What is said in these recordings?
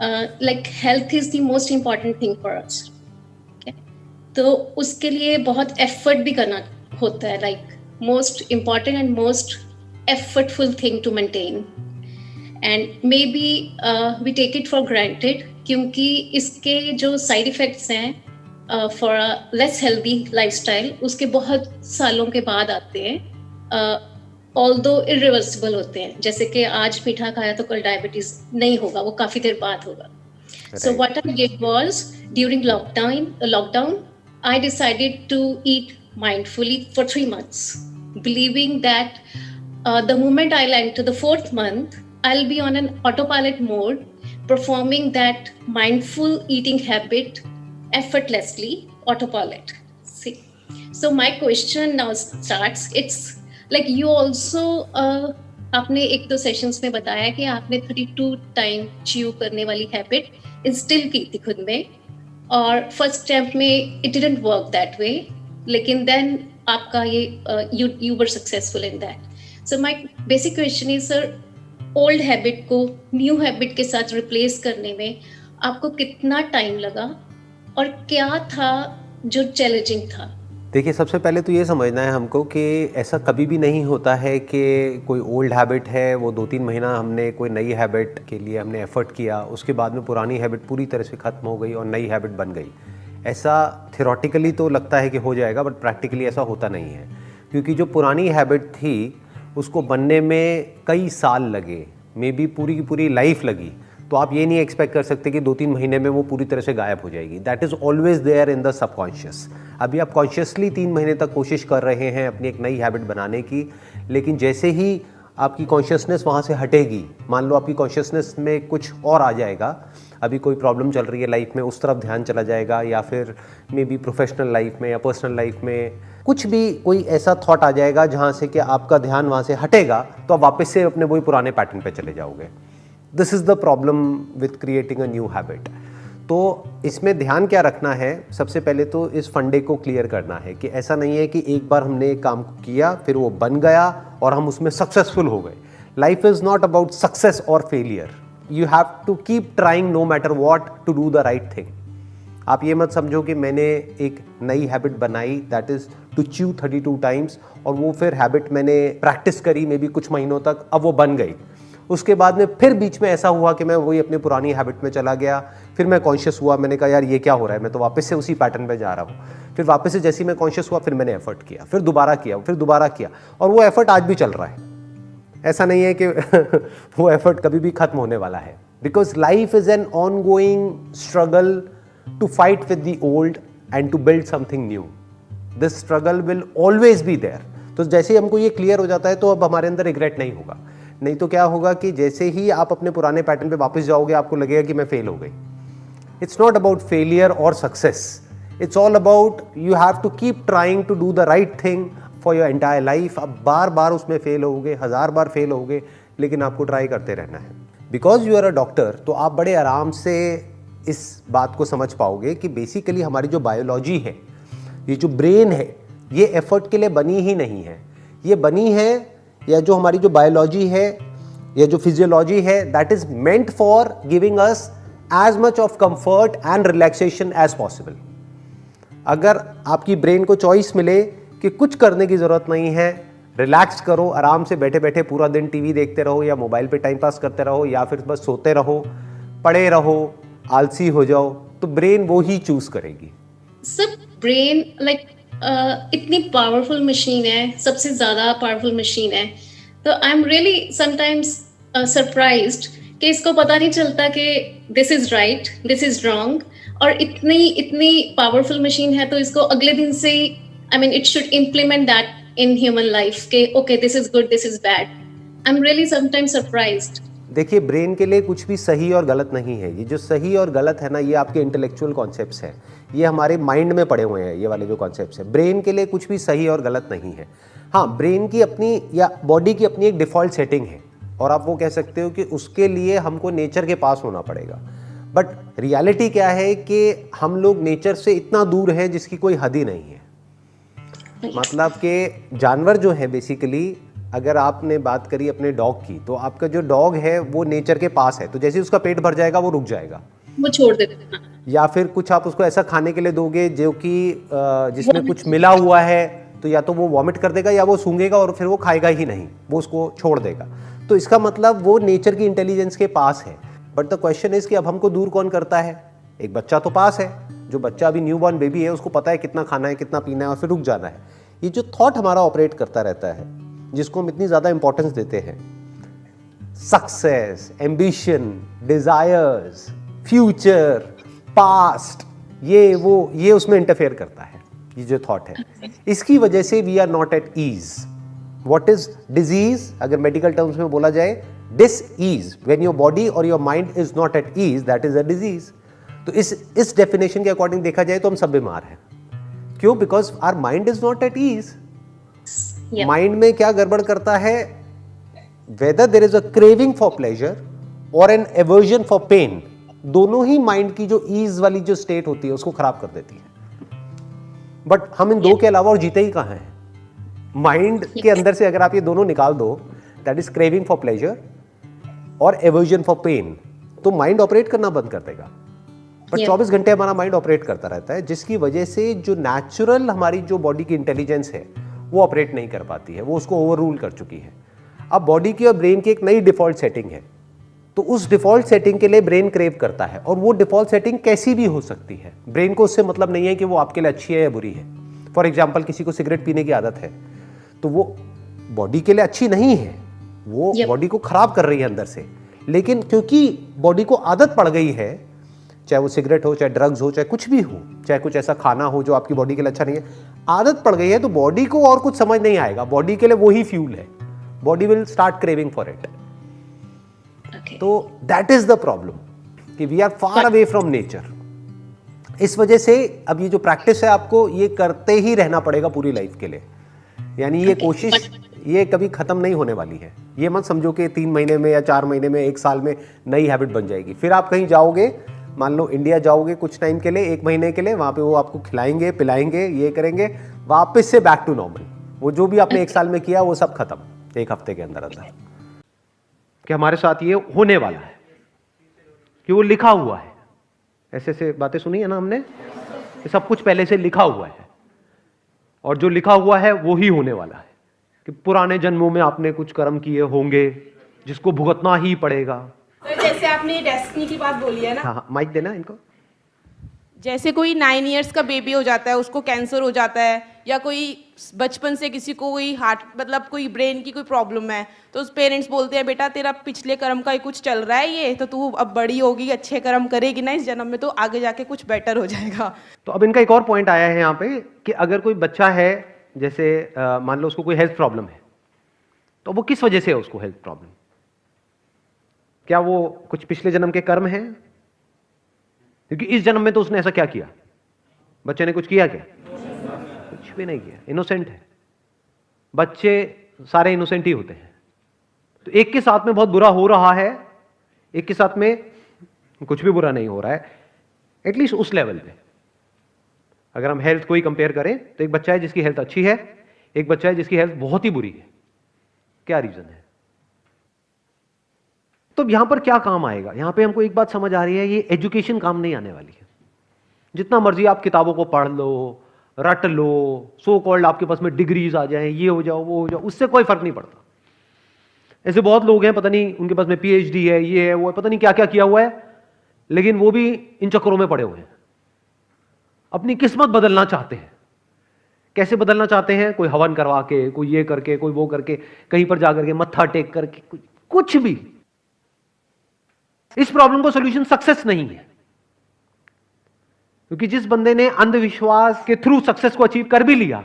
Like health is the most important thing for us. तो उसके लिए बहुत एफर्ट भी करना होता है, like most important and most effortful thing to maintain. And maybe we take it for granted, क्योंकि इसके जो साइड इफेक्ट्स हैं for a less healthy lifestyle उसके बहुत सालों के बाद आते हैं, ऑल्दो इरिवर्सिबल होते हैं। जैसे कि आज मीठा खाया तो कल डायबिटीज नहीं होगा, वो काफी देर बाद होगा। So right. what I did was, during lockdown, I decided to eat mindfully for 3 months, believing that the moment I'll enter the fourth month, I'll be on an autopilot mode, performing that mindful eating habit effortlessly, autopilot. See, so my question now starts. It's like you also आपने एक दो sessions में बताया कि आपने 32 time chew करने वाली habit instil की थी खुद में, और फर्स्ट अटेम्प्ट में it didn't work that way, लेकिन देन आपका ये you were successful in that. So my basic question is sir, old habit को न्यू हैबिट के साथ रिप्लेस करने में आपको कितना टाइम लगा और क्या था जो चैलेंजिंग था? देखिए, सबसे पहले तो ये समझना है हमको कि ऐसा कभी भी नहीं होता है कि कोई ओल्ड हैबिट है, वो 2-3 महीना हमने कोई नई हैबिट के लिए हमने एफ़र्ट किया, उसके बाद में पुरानी हैबिट पूरी तरह से ख़त्म हो गई और नई हैबिट बन गई। ऐसा थियोरेटिकली तो लगता है कि हो जाएगा, बट प्रैक्टिकली ऐसा होता नहीं है, क्योंकि जो पुरानी हैबिट थी उसको बनने में कई साल लगे, मे बी पूरी की पूरी लाइफ लगी। तो आप ये नहीं एक्सपेक्ट कर सकते कि 2-3 महीने में वो पूरी तरह से गायब हो जाएगी। That is always there in the subconscious. अभी आप कॉन्शियसली 3 महीने तक कोशिश कर रहे हैं अपनी एक नई हैबिट बनाने की, लेकिन जैसे ही आपकी कॉन्शियसनेस वहाँ से हटेगी, मान लो आपकी कॉन्शियसनेस में कुछ और आ जाएगा, अभी कोई प्रॉब्लम चल रही है लाइफ में, उस तरफ ध्यान चला जाएगा, या फिर मे बी प्रोफेशनल लाइफ में या पर्सनल लाइफ में कुछ भी कोई ऐसा थॉट आ जाएगा जहाँ से कि आपका ध्यान वहाँ से हटेगा, तो आप वापस से अपने वही पुराने पैटर्न पे चले जाओगे। This is the problem with creating a new habit. तो इसमें ध्यान क्या रखना है, सबसे पहले तो इस फंडे को क्लियर करना है कि ऐसा नहीं है कि एक बार हमने एक काम किया फिर वो बन गया और हम उसमें सक्सेसफुल हो गए। Life is not about success और failure. You have to keep trying no matter what to do the right thing. आप ये मत समझो कि मैंने एक नई हैबिट बनाई, that is to chew 32 times, और वो फिर हैबिट मैंने प्रैक्टिस करी मे बी कुछ महीनों तक, अब वो बन गई। उसके बाद में फिर बीच में ऐसा हुआ कि मैं वही अपनी पुरानी हैबिट में चला गया, फिर मैं कॉन्शियस हुआ, मैंने कहा यार ये क्या हो रहा है, मैं तो वापस से उसी पैटर्न पे जा रहा हूँ। फिर वापस से जैसे ही मैं कॉन्शियस हुआ, फिर मैंने एफर्ट किया, फिर दोबारा किया, फिर दोबारा किया, और वो एफर्ट आज भी चल रहा है। ऐसा नहीं है कि वो एफर्ट कभी भी खत्म होने वाला है, because life is an ongoing struggle to fight with the old and to build something new. This struggle will always be there. तो जैसे ही हमको ये क्लियर हो जाता है तो अब हमारे अंदर रिग्रेट नहीं होगा। नहीं तो क्या होगा कि जैसे ही आप अपने पुराने पैटर्न पे वापस जाओगे, आपको लगेगा कि मैं फेल हो गई। इट्स नॉट अबाउट फेलियर और success, it's all about you have to keep trying to do the right thing for your entire life. आप बार बार उसमें फेल होगे, 1000 बार फेल होगे, लेकिन आपको ट्राई करते रहना है। Because you are a doctor, तो आप बड़े आराम से इस बात को समझ पाओगे कि बेसिकली हमारी जो बायोलॉजी है, ये जो ब्रेन है, ये एफर्ट के लिए बनी ही नहीं है। ये बनी है, या जो हमारी जो बायोलॉजी है या जो फिजियोलॉजी है, that is meant for giving us as much of comfort and relaxation as possible. अगर आपकी ब्रेन को चॉइस मिले कि कुछ करने की ज़रूरत नहीं है, रिलैक्स करो, आराम से बैठे बैठे पूरा दिन टीवी देखते रहो या मोबाइल पे टाइम पास करते रहो या फिर बस सोते रहो, पड़े रहो, आलसी हो जाओ, तो ब्रेन वो ही चूज करेगी। सब ब्रेन लाइक इतनी पावरफुल मशीन है, सबसे ज़्यादा पावरफुल मशीन है। तो आई एम रियली समटाइम्स सरप्राइज्ड कि इसको पता नहीं चलता कि this is right, this is wrong, और इतनी इतनी पावरफुल मशीन है तो इसको अगले दिन से ही, I mean it should implement that in human life के okay this is good, this is bad. I am really sometimes surprised. देखिए, ब्रेन के लिए कुछ भी सही और गलत नहीं है। ये जो सही और गलत है ना, ये आपके इंटेलेक्चुअल कॉन्सेप्ट्स हैं, ये हमारे माइंड में पड़े हुए हैं। ये वाले जो कॉन्सेप्ट्स हैं, ब्रेन के लिए कुछ भी सही और गलत नहीं है। हाँ, ब्रेन की अपनी या बॉडी की अपनी एक डिफ़ॉल्ट सेटिंग है, और आप वो कह सकते हो कि उसके लिए हमको नेचर के पास होना पड़ेगा। बट रियलिटी क्या है कि हम लोग नेचर से इतना दूर हैं जिसकी कोई हद ही नहीं है। मतलब कि जानवर जो है बेसिकली, अगर आपने बात करी अपने डॉग की, तो आपका जो डॉग है वो नेचर के पास है, तो जैसे ही उसका पेट भर जाएगा वो रुक जाएगा, वो छोड़ देते हैं। या फिर कुछ आप उसको ऐसा खाने के लिए दोगे जो कि जिसमें कुछ मिला हुआ है, तो या तो वो वॉमिट कर देगा या वो सूंघेगा और फिर वो खाएगा ही नहीं, वो उसको छोड़ देगा। तो इसका मतलब वो नेचर की इंटेलिजेंस के पास है। बट द क्वेश्चन इज कि अब हमको दूर कौन करता है? एक बच्चा तो पास है, जो बच्चा अभी न्यू बॉर्न बेबी है उसको पता है कितना खाना है, कितना पीना है और फिर रुक जाना है। ये जो थॉट हमारा ऑपरेट करता रहता है, जिसको हम इतनी ज़्यादा इंपॉर्टेंस देते हैं, success, ambition, desires, future, past, ये उसमें इंटरफेयर करता है। ये जो थॉट है, इसकी वजह से we are not at ease. What is disease? अगर मेडिकल टर्म्स में बोला जाए, dis ease, when your body और your mind is not at ease, that is a disease. तो इस डेफिनेशन के अकॉर्डिंग देखा जाए तो हम सब बीमार हैं। क्यों? Because our mind is not at ease. Mind में क्या गड़बड़ करता है? Whether there is a craving for pleasure और एन एवर्जन फॉर पेन, दोनों ही माइंड की जो ईज वाली जो स्टेट होती है उसको खराब कर देती है। बट हम इन दो के अलावा और जीते ही कहां हैं? माइंड के अंदर से अगर आप ये दोनों निकाल दो, that is craving for pleasure और एवर्जन फॉर पेन, तो माइंड ऑपरेट करना बंद कर देगा। पर 24 घंटे हमारा माइंड ऑपरेट करता रहता है, जिसकी वजह से जो नेचुरल हमारी जो बॉडी की इंटेलिजेंस है वो ऑपरेट नहीं कर पाती है, वो उसको ओवर रूल कर चुकी है। अब बॉडी की और ब्रेन की एक नई डिफॉल्ट सेटिंग है, तो उस डिफॉल्ट सेटिंग के लिए ब्रेन क्रेव करता है, और वो डिफॉल्ट सेटिंग कैसी भी हो सकती है। ब्रेन को उससे मतलब नहीं है कि वो आपके लिए अच्छी है या बुरी है। फॉर एग्जाम्पल, किसी को सिगरेट पीने की आदत है, तो वो बॉडी के लिए अच्छी नहीं है, वो बॉडी को खराब कर रही है अंदर से, लेकिन क्योंकि बॉडी को आदत पड़ गई है, चाहे वो सिगरेट हो, चाहे ड्रग्स हो, चाहे कुछ भी हो, चाहे कुछ ऐसा खाना हो जो आपकी बॉडी के लिए अच्छा नहीं है, आदत पड़ गई है, तो बॉडी को और कुछ समझ नहीं आएगा, बॉडी के लिए वही फ्यूल है, body will start craving for it. तो दैट इज द प्रॉब्लम कि we are far away from nature. इस वजह से अब ये जो प्रैक्टिस है, आपको ये करते ही रहना पड़ेगा पूरी लाइफ के लिए। यानी ये कोशिश ये कभी खत्म नहीं होने वाली है। ये मत समझो कि 3 महीने में या 4 महीने में, 1 साल में नई हैबिट बन जाएगी। फिर आप कहीं जाओगे, मान लो इंडिया जाओगे कुछ टाइम के लिए, 1 महीने के लिए, वहां पे वो आपको खिलाएंगे, पिलाएंगे, ये करेंगे, वापस से बैक टू नॉर्मल। वो जो भी आपने 1 साल में किया वो सब खत्म 1 हफ्ते के अंदर अंदर। कि हमारे साथ ये होने वाला है, कि वो लिखा हुआ है। ऐसे ऐसे बातें सुनी है ना हमने, ये सब कुछ पहले से लिखा हुआ है, और जो लिखा हुआ है वो ही होने वाला है। कि पुराने जन्मों में आपने कुछ कर्म किए होंगे जिसको भुगतना ही पड़ेगा। तो जैसे आपने डेस्टिनी की बात बोली है ना, हाँ, माइक देना इनको। जैसे कोई 9 इयर्स का बेबी हो जाता है, उसको कैंसर हो जाता है, या कोई बचपन से किसी को कोई हार्ट मतलब कोई ब्रेन की कोई प्रॉब्लम है, तो उस पेरेंट्स बोलते हैं बेटा तेरा पिछले कर्म का ही कुछ चल रहा है, ये तो तू अब बड़ी होगी, अच्छे कर्म करेगी ना इस जन्म में, तो आगे जाके कुछ बेटर हो जाएगा। तो अब इनका एक और पॉइंट आया है यहाँ पे कि अगर कोई बच्चा है, जैसे मान लो उसको कोई हेल्थ प्रॉब्लम है, तो वो किस वजह से है उसको हेल्थ प्रॉब्लम? क्या वो कुछ पिछले जन्म के कर्म हैं? क्योंकि इस जन्म में तो उसने ऐसा क्या किया? बच्चे ने कुछ किया क्या? कुछ भी नहीं किया, इनोसेंट है। बच्चे सारे इनोसेंट ही होते हैं। तो एक के साथ में बहुत बुरा हो रहा है, एक के साथ में कुछ भी बुरा नहीं हो रहा है, एटलीस्ट उस लेवल पे। अगर हम हेल्थ को ही कंपेयर करें, तो एक बच्चा है जिसकी हेल्थ अच्छी है, एक बच्चा है जिसकी हेल्थ बहुत ही बुरी है। क्या रीजन है? तो यहां पर क्या काम आएगा? यहां पे हमको एक बात समझ आ रही है, ये एजुकेशन काम नहीं आने वाली है। जितना मर्जी आप किताबों को पढ़ लो, रट लो, सो कॉल्ड आपके पास में डिग्रीज आ जाए, ये हो जाओ, वो हो जाओ, उससे कोई फर्क नहीं पड़ता। ऐसे बहुत लोग हैं, पता नहीं उनके पास में पीएचडी है, ये है, वो है, पता नहीं क्या क्या किया हुआ है, लेकिन वो भी इन चक्करों में पड़े हुए हैं। अपनी किस्मत बदलना चाहते हैं। कैसे बदलना चाहते हैं? कोई हवन करवा के, कोई ये करके, कोई वो करके, कहीं पर जाकर के मत्था टेक करके, कुछ भी। इस प्रॉब्लम को सॉल्यूशन सक्सेस नहीं है, क्योंकि जिस बंदे ने अंधविश्वास के थ्रू सक्सेस को अचीव कर भी लिया,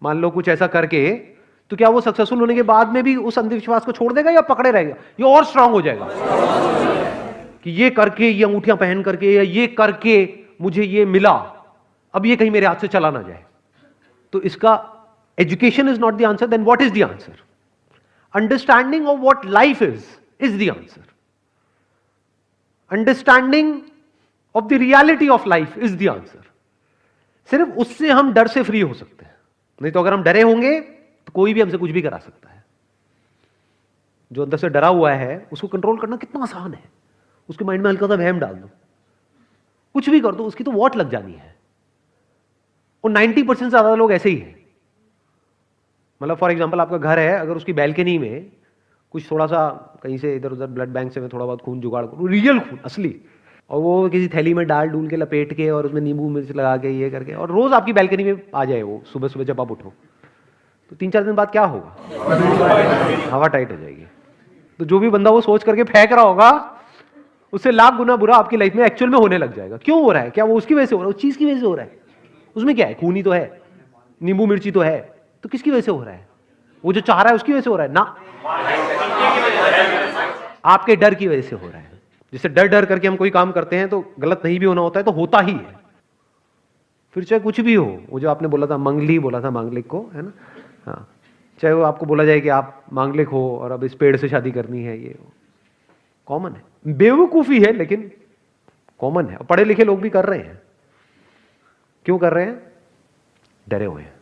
मान लो कुछ ऐसा करके, तो क्या वो सक्सेसफुल होने के बाद में भी उस अंधविश्वास को छोड़ देगा या पकड़े रहेगा? ये और स्ट्रांग हो जाएगा कि ये करके, ये अंगूठियां पहन करके, या ये करके मुझे ये मिला, अब ये कहीं मेरे हाथ से चला ना जाए। तो इसका education is not the answer, then what is the answer? Understanding of what life is the answer. Understanding of the reality of life is the answer. सिर्फ उससे हम डर से फ्री हो सकते हैं। नहीं तो अगर हम डरे होंगे तो कोई भी हमसे कुछ भी करा सकता है। जो अंदर से डरा हुआ है उसको कंट्रोल करना कितना आसान है। उसके माइंड में हल्का सा वहम डाल दो, कुछ भी कर दो, उसकी तो वॉट लग जानी है। और 90% से ज्यादा लोग ऐसे ही हैं। मतलब फॉर एग्जांपल आपका घर है, अगर उसकी बैल्कनी में कुछ थोड़ा सा कहीं से इधर उधर ब्लड बैंक से मैं थोड़ा बहुत खून जुगाड़ करूँ, रियल खून असली, और वो किसी थैली में डाल डूल के लपेट के और उसमें नींबू मिर्च लगा के ये करके, और रोज आपकी बैल्कनी में आ जाए वो सुबह सुबह जब आप उठो, तो 3-4 दिन बाद क्या होगा? हवा टाइट हो जाएगी। तो जो भी बंदा वो सोच करके फेंक रहा होगा, उससे लाख गुना बुरा आपकी लाइफ में एक्चुअल में होने लग जाएगा। क्यों हो रहा है? क्या वो उसकी वजह से हो रहा है? उस चीज की वजह से हो रहा है? उसमें क्या है? खून ही तो है, नींबू मिर्ची तो है, तो किसकी वजह से हो रहा है? वो जो चाह रहा है उसकी वजह से हो रहा है ना, आपके डर की वजह से हो रहा है। जिससे डर डर करके हम कोई काम करते हैं तो गलत नहीं भी होना होता है, तो होता ही है। फिर चाहे कुछ भी हो, वो जो आपने बोला था मंगली बोला था मांगलिक को, है ना, हाँ, चाहे वो आपको बोला जाए कि आप मांगलिक हो और अब इस पेड़ से शादी करनी है, ये कॉमन है, बेवकूफी है लेकिन कॉमन है। पढ़े लिखे लोग भी कर रहे हैं। क्यों कर रहे हैं? डरे हुए हैं।